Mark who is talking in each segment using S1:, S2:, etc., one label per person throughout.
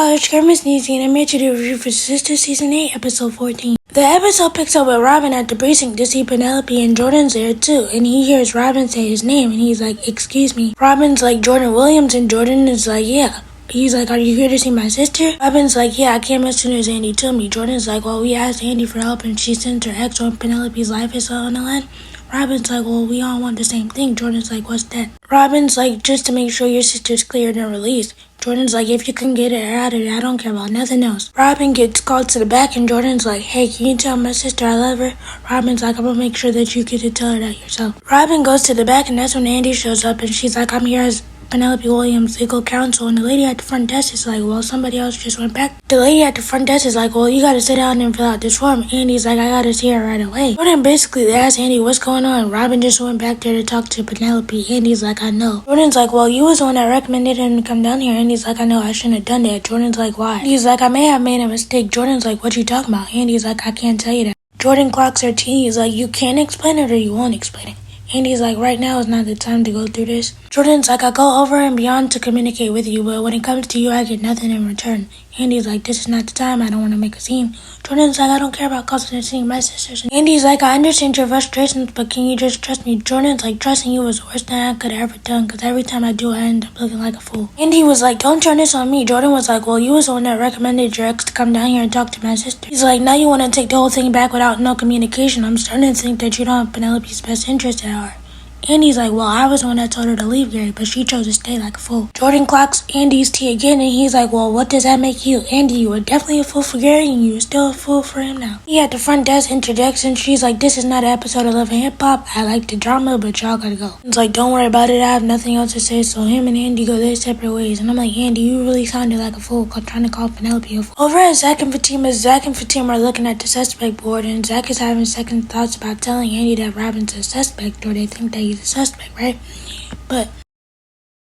S1: y'all, it's Missniecytv, and I'm here to do a review for Sistas Season 8, Episode 14. The episode picks up with Robin at the precinct to see Penelope, and Jordan's there too, and he hears Robin say his name, and he's like, "Excuse me." Robin's like, "Jordan Williams," and Jordan is like, "Yeah." He's like, "Are you here to see my sister?" Robin's like, "Yeah, I came as soon as Andy told me." Jordan's like, "Well, we asked Andy for help, and she sent her ex when Penelope's life is on the line." Robin's like, "Well, we all want the same thing." Jordan's like, "What's that?" Robin's like, "Just to make sure your sister's cleared and released." Jordan's like, "If you can get her out of there, I don't care about nothing else." Robin gets called to the back, and Jordan's like, "Hey, can you tell my sister I love her?" Robin's like, "I'm gonna make sure that you get to tell her that yourself." Robin goes to the back, and that's when Andy shows up, and she's like, "I'm here as Penelope Williams' legal counsel," and the lady at the front desk is like, "Well, somebody else just went back." The lady at the front desk is like, "Well, you gotta sit down and fill out this form." Andy's like, "I gotta see her right away." Jordan basically asks Andy what's going on. Robin just went back there to talk to Penelope. Andy's like, "I know." Jordan's like, "Well, you was the one that recommended him to come down here." Andy's like, "I know, I shouldn't have done that." Jordan's like, "Why?" He's like, "I may have made a mistake." Jordan's like, "What you talking about?" Andy's like, "I can't tell you that." Jordan clocks her tea. He's like, "You can't explain it or you won't explain it." Andy's like, "Right now is not the time to go through this." Jordan's like, "I go over and beyond to communicate with you, but when it comes to you, I get nothing in return." Andy's like, "This is not the time. I don't want to make a scene." Jordan's like, "I don't care about causing a scene. My sisters." Andy's like, "I understand your frustrations, but can you just trust me?" Jordan's like, "Trusting you was the worst thing I could have ever done, because every time I do, I end up looking like a fool." Andy was like, "Don't turn this on me." Jordan was like, "Well, you was the one that recommended your ex to come down here and talk to my sister." He's like, "Now you want to take the whole thing back without no communication. I'm starting to think that you don't have Penelope's best interest at heart." Andy's like, "Well, I was the one that told her to leave Gary, but she chose to stay like a fool." Jordan clocks Andy's tea again, and he's like, "Well, what does that make you?" "Andy, you were definitely a fool for Gary, and you were still a fool for him now." He at the front desk interjects, and she's like, "This is not an episode of Love and Hip Hop. I like the drama, but y'all gotta go." It's like, "Don't worry about it. I have nothing else to say." So him and Andy go their separate ways, and I'm like, "Andy, you really sounded like a fool trying to call Penelope a fool." Over at Zach and Fatima are looking at the suspect board, and Zach is having second thoughts about telling Andy that Robin's a suspect, or they think that he's a suspect, right? But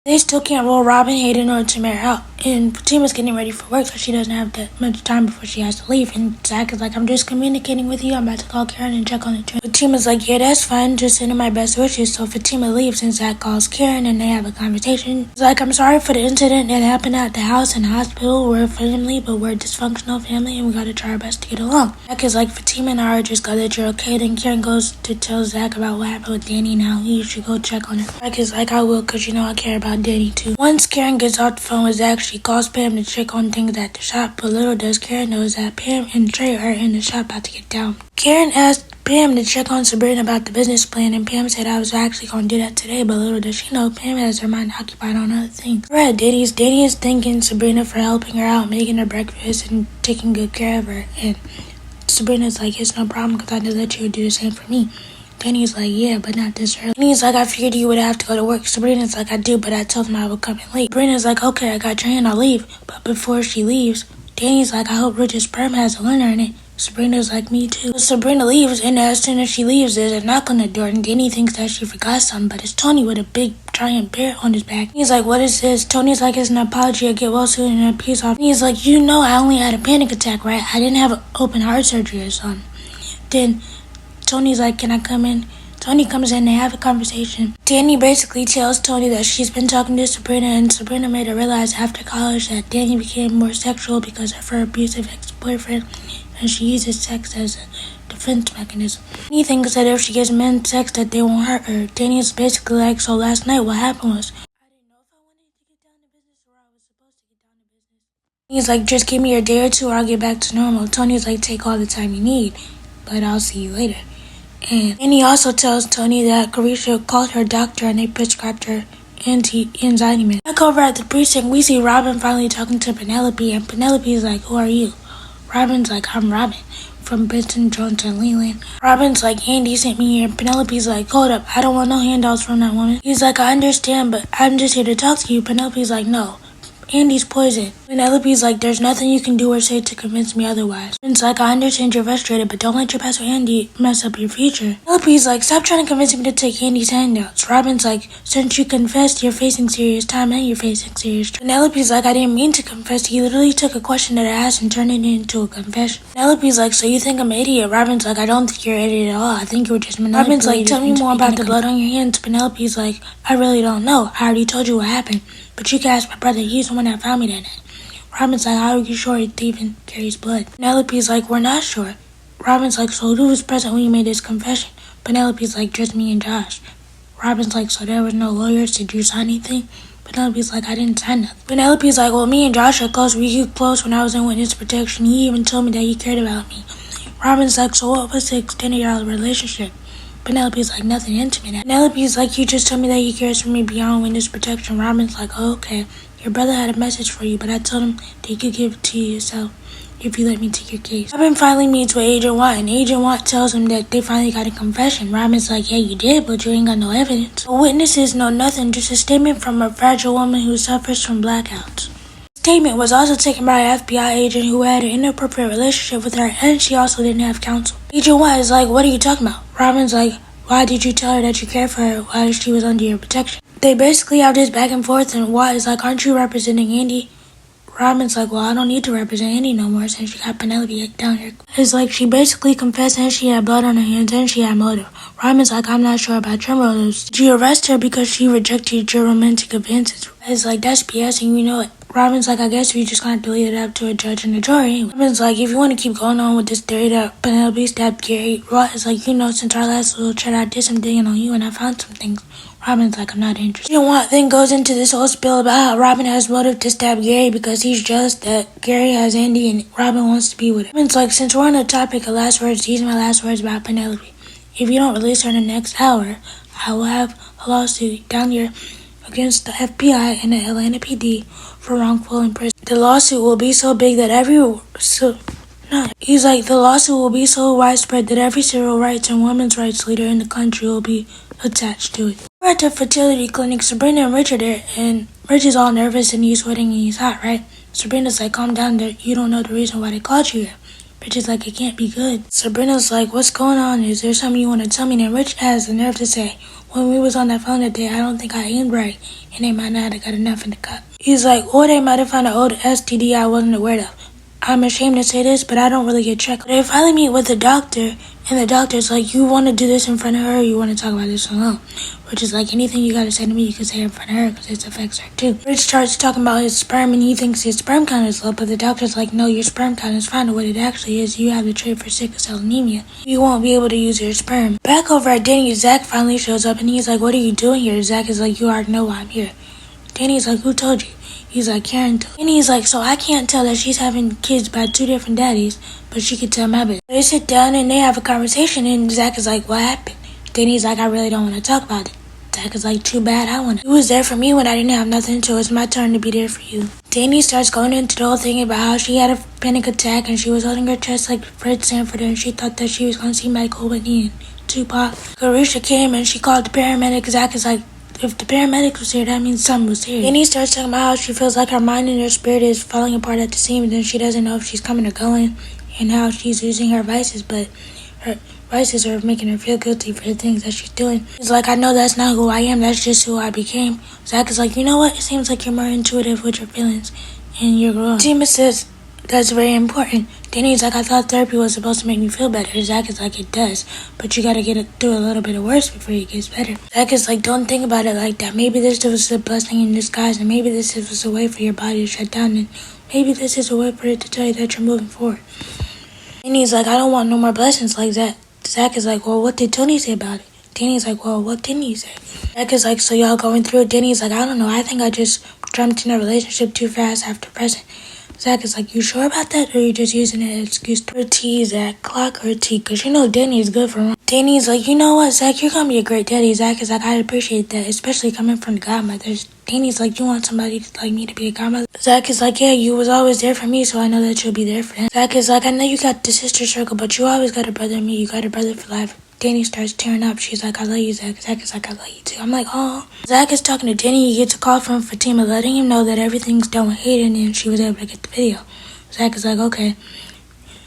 S1: they still can't rule Robin, Hayden, or Tamara out. And Fatima's getting ready for work, so she doesn't have that much time before she has to leave. And Zach is like, "I'm just communicating with you. I'm about to call Karen and check on the train." Fatima's like, "Yeah, that's fine. Just sending my best wishes." So Fatima leaves, and Zach calls Karen, and they have a conversation. He's like, "I'm sorry for the incident that happened at the house and hospital. We're a family, but we're a dysfunctional family, and we gotta try our best to get along." Zach is like, "Fatima and I are just glad that you're okay." Then Karen goes to tell Zach about what happened with Danny. Now he should go check on her. Zach is like, "I will, because you know I care about Danny too." Once Karen gets off the phone with Zach, she calls Pam to check on things at the shop, but little does Karen know that Pam and Trey are in the shop about to get down. Karen asked Pam to check on Sabrina about the business plan, and Pam said, "I was actually going to do that today," but little does she know Pam has her mind occupied on other things. We're at Danny's. Danny is thanking Sabrina for helping her out, making her breakfast, and taking good care of her, and Sabrina's like, "It's no problem, because I know that you would do the same for me." Danny's like, "Yeah, but not this early." Danny's like, "I figured you would have to go to work." Sabrina's like, "I do, but I told them I would come in late." Sabrina's like, "Okay, I got your hand, I'll leave." But before she leaves, Danny's like, "I hope Rich's sperm has a winner in it." Sabrina's like, "Me too." So Sabrina leaves, and as soon as she leaves, there's a knock on the door, and Danny thinks that she forgot something, but it's Tony with a big giant bear on his back. He's like, "What is this?" Tony's like, "It's an apology, I get well soon," and a peace off. He's like, "You know I only had a panic attack, right? I didn't have open heart surgery or something." Then Tony's like, "Can I come in?" Tony comes in, they have a conversation. Danny basically tells Tony that she's been talking to Sabrina, and Sabrina made her realize after college that Danny became more sexual because of her abusive ex-boyfriend, and she uses sex as a defense mechanism. Danny thinks that if she gives men sex that they won't hurt her. Danny's basically like, "So last night what happened was, I didn't know if I wanted to get down to business or I was supposed to get down to business." He's like, "Just give me a day or two or I'll get back to normal." Tony's like, "Take all the time you need, but I'll see you later." And he also tells Tony that Carisha called her doctor and they prescribed her anxiety meds. Back over at the precinct, we see Robin finally talking to Penelope, and Penelope's like, "Who are you?" Robin's like, "I'm Robin from Benson, Jones, and Leland." Robin's like, "Andy sent me here." Penelope's like, "Hold up, I don't want no handouts from that woman." He's like, "I understand, but I'm just here to talk to you." Penelope's like, "No, Andy's poison." Penelope's like, "There's nothing you can do or say to convince me otherwise." It's like, "I understand you're frustrated, but don't let your past with Andy mess up your future." Penelope's like, "Stop trying to convince me to take Andy's handouts." Robin's like, "Since you confessed, you're facing serious time and you're facing serious." Penelope's like, "I didn't mean to confess. He literally took a question that I asked and turned it into a confession." Penelope's like, "So you think I'm an idiot?" Robin's like, "I don't think you're an idiot at all. I think you were just manipulated." Robin's like, "Tell me more about the blood on your hands." Penelope's like, "I really don't know. I already told you what happened, but you can ask my brother. He's the one that found me that night." Robin's like, how are you sure it's even Gary's blood? Penelope's like, we're not sure. Robin's like, so who was present when you made this confession? Penelope's like, just me and Josh. Robin's like, so there was no lawyers? Did you sign anything? Penelope's like, I didn't sign nothing. Penelope's like, well, me and Josh are close. We get close when I was in witness protection. He even told me that he cared about me. Robin's like, so what was the extent of your relationship? Penelope's like, nothing intimate. Penelope's like, you just told me that he cares for me beyond witness protection. Robin's like, oh, okay. Your brother had a message for you, but I told him that he could give it to you yourself if you let me take your case. Robin finally meets with Agent Watt, and Agent Watt tells him that they finally got a confession. Robin's like, yeah, you did, but you ain't got no evidence. The witnesses know nothing, just a statement from a fragile woman who suffers from blackouts. The statement was also taken by an FBI agent who had an inappropriate relationship with her, and she also didn't have counsel. Agent Watt is like, what are you talking about? Robin's like, why did you tell her that you cared for her while she was under your protection? They basically have this back and forth, and Watt is like, aren't you representing Andy? Robin's like, well, I don't need to represent Andy no more since she got Penelope down here. It's like she basically confessed and she had blood on her hands and she had motive. Robin's like, I'm not sure about your motives. Did you arrest her because she rejected your romantic advances? It's like, that's BS and you know it. Robin's like, I guess we just gonna leave it up to a judge and a jury. Robin's like, if you want to keep going on with this theory that Penelope stabbed Gary, Watt is like, since our last little chat, I did some digging on you and I found some things. Robin's like, I'm not interested. Watt then goes into this whole spiel about how Robin has motive to stab Gary because he's jealous that Gary has Andy and Robin wants to be with him. Robin's like, since we're on the topic of last words, these are my last words about Penelope. If you don't release her in the next hour, I will have a lawsuit down here against the FBI and the Atlanta PD for wrongful imprisonment. The lawsuit will be so big that the lawsuit will be so widespread that every civil rights and women's rights leader in the country will be attached to it. We're at the fertility clinic. Sabrina and Richard are, and Rich is all nervous and he's sweating and he's hot, right? Sabrina's like, calm down, you don't know the reason why they called you here. Rich is like, it can't be good. Sabrina's like, what's going on? Is there something you want to tell me? And Rich has the nerve to say, when we was on that phone that day, I don't think I aimed right, and they might not have got enough in the cup. He's like, or they might have found an old STD I wasn't aware of. I'm ashamed to say this, but I don't really get checked. They finally meet with the doctor, and the doctor's like, you want to do this in front of her, or you want to talk about this alone? Which is like, anything you gotta say to me, you can say in front of her, because it affects her too. Rich starts talking about his sperm, and he thinks his sperm count is low, but the doctor's like, no, your sperm count is fine. What it actually is, you have the trait for sickle cell anemia. You won't be able to use your sperm. Back over at Danny, Zach finally shows up, and he's like, what are you doing here? Zach is like, you already know why I'm here. Danny's like, who told you? He's like, Karen told me. And he's like, so I can't tell that she's having kids by two different daddies, but she could tell my business. They sit down and they have a conversation, and Zach is like, what happened? Danny's like, I really don't want to talk about it. Zach is like, too bad, I want to. You was there for me when I didn't have nothing, so it's my turn to be there for you. Danny starts going into the whole thing about how she had a panic attack and she was holding her chest like Fred Sanford, and she thought that she was going to see Michael Whitney and Tupac. Carisha came and she called the paramedics. Zach is like, if the paramedics was here, that means something was here. Danny starts talking about how she feels like her mind and her spirit is falling apart at the seams, and she doesn't know if she's coming or going, and how she's using her vices, but her vices are making her feel guilty for the things that she's doing. She's like, I know that's not who I am, that's just who I became. Zach is like, you know what? It seems like you're more intuitive with your feelings, and you're growing. Tima says, that's very important. Danny's like, I thought therapy was supposed to make me feel better. Zach is like, it does, but you gotta get it through a little bit of worse before it gets better. Zach is like, don't think about it like that. Maybe this was a blessing in disguise, and maybe this was a way for your body to shut down, and maybe this is a way for it to tell you that you're moving forward. Danny's like, I don't want no more blessings like that. Zach is like, well, what did Tony say about it? Danny's like, well, what didn't he say? Zach is like, so y'all going through it? Danny's like, I don't know. I think I just jumped in a relationship too fast after present. Zach is like, you sure about that, or are you just using it as an excuse to tease Zach? Clock her tea, because you know Danny is good for him. Danny's like, you know what, Zach, you're going to be a great daddy. Zach is like, I appreciate that, especially coming from the godmothers. Danny's like, you want somebody like me to be a godmother? Zach is like, yeah, you was always there for me, so I know that you'll be there for them. Zach is like, I know you got the sister circle, but you always got a brother in me. You got a brother for life. Danny starts tearing up. She's like, I love you, Zach. Zach is like, I love you too. I'm like, oh. Zach is talking to Danny. He gets a call from Fatima letting him know that everything's done with Hayden and she was able to get the video. Zach is like, okay.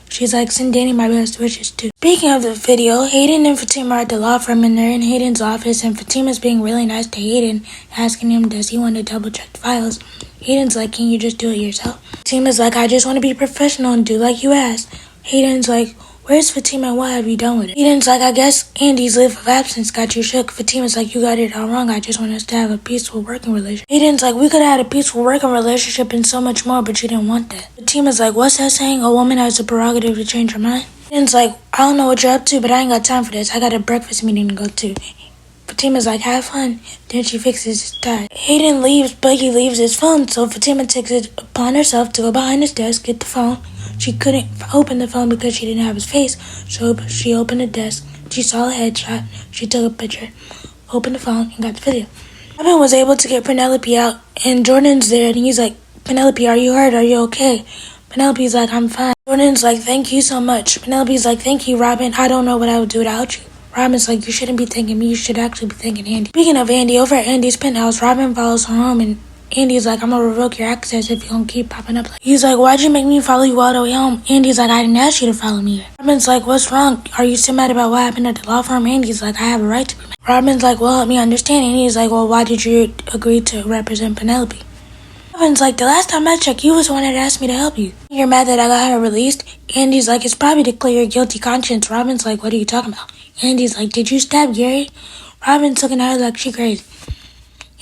S1: She's like, send Danny my best wishes too. Speaking of the video, Hayden and Fatima are at the law firm, and they're in Hayden's office, and Fatima's being really nice to Hayden, asking him, does he want to double check the files? Hayden's like, can you just do it yourself? Fatima's like, I just want to be professional and do like you asked. Hayden's like, Where's Fatima and what have you done with it? Eden's like, I guess Andy's leave of absence got you shook. Fatima's like, you got it all wrong. I just want us to have a peaceful working relationship. Eden's like, we could have had a peaceful working relationship and so much more, but you didn't want that. Fatima's like, what's that saying? A woman has the prerogative to change her mind? Eden's like, I don't know what you're up to, but I ain't got time for this. I got a breakfast meeting to go to. Fatima's like, have fun. Then she fixes his tie. Hayden leaves, but he leaves his phone, so Fatima takes it upon herself to go behind his desk, get the phone. She couldn't open the phone because she didn't have his face, so she opened the desk. She saw a headshot. She took a picture, opened the phone, and got the video. Robin was able to get Penelope out, and Jordan's there, and he's like, Penelope, are you hurt? Are you okay? Penelope's like, I'm fine. Jordan's like, thank you so much. Penelope's like, thank you, Robin. I don't know what I would do without you. Robin's like, you shouldn't be thanking me, you should actually be thanking Andy. Speaking of Andy, over at Andy's penthouse, Robin follows her home, and Andy's like, I'm gonna revoke your access if you don't keep popping up. He's like, why'd you make me follow you all the way home? Andy's like, I didn't ask you to follow me here. Robin's like, what's wrong? Are you still mad about what happened at the law firm? Andy's like, I have a right to be mad. Robin's like, well, help me understand. Andy's like, well, why did you agree to represent Penelope? Robin's like, the last time I checked, you was the one that asked me to help you. You're mad that I got her released? Andy's like, it's probably to clear your guilty conscience. Robin's like, what are you talking about? Andy's like, did you stab Gary? Robin's looking at her like she crazy.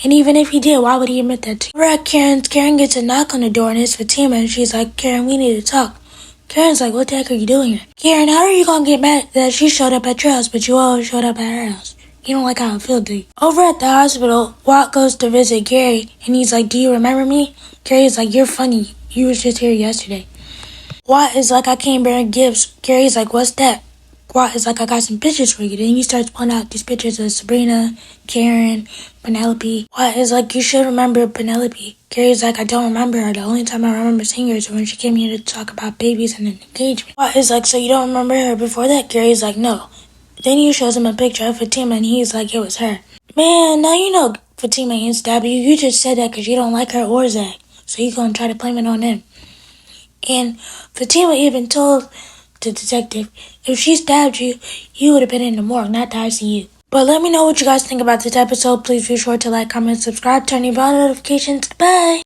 S1: And even if he did, why would he admit that to you? We're at Karen's. Karen gets a knock on the door and it's Fatima, and she's like, Karen, we need to talk. Karen's like, what the heck are you doing here? Karen, how are you gonna get mad that she showed up at your house, but you always showed up at her house? You don't like how I feel, do you? Over at the hospital, Watt goes to visit Gary, and he's like, do you remember me? Gary's like, you're funny. You was just here yesterday. Watt is like, I came bearing gifts. Gary's like, what's that? Watt is like, I got some pictures for you. Then he starts pulling out these pictures of Sabrina, Karen, Penelope. Watt is like, you should remember Penelope. Gary's like, I don't remember her. The only time I remember seeing her is when she came here to talk about babies and an engagement. Watt is like, so you don't remember her before that? Gary's like, no. Then he shows him a picture of Fatima, and he's like, it was her. Man, now you know Fatima ain't stabbed you. You just said that because you don't like her or Zach. So you gonna try to blame it on them. And Fatima even told the detective, if she stabbed you, you would have been in the morgue, not the ICU. But let me know what you guys think about this episode. Please be sure to like, comment, subscribe, turn your bell notifications. Bye!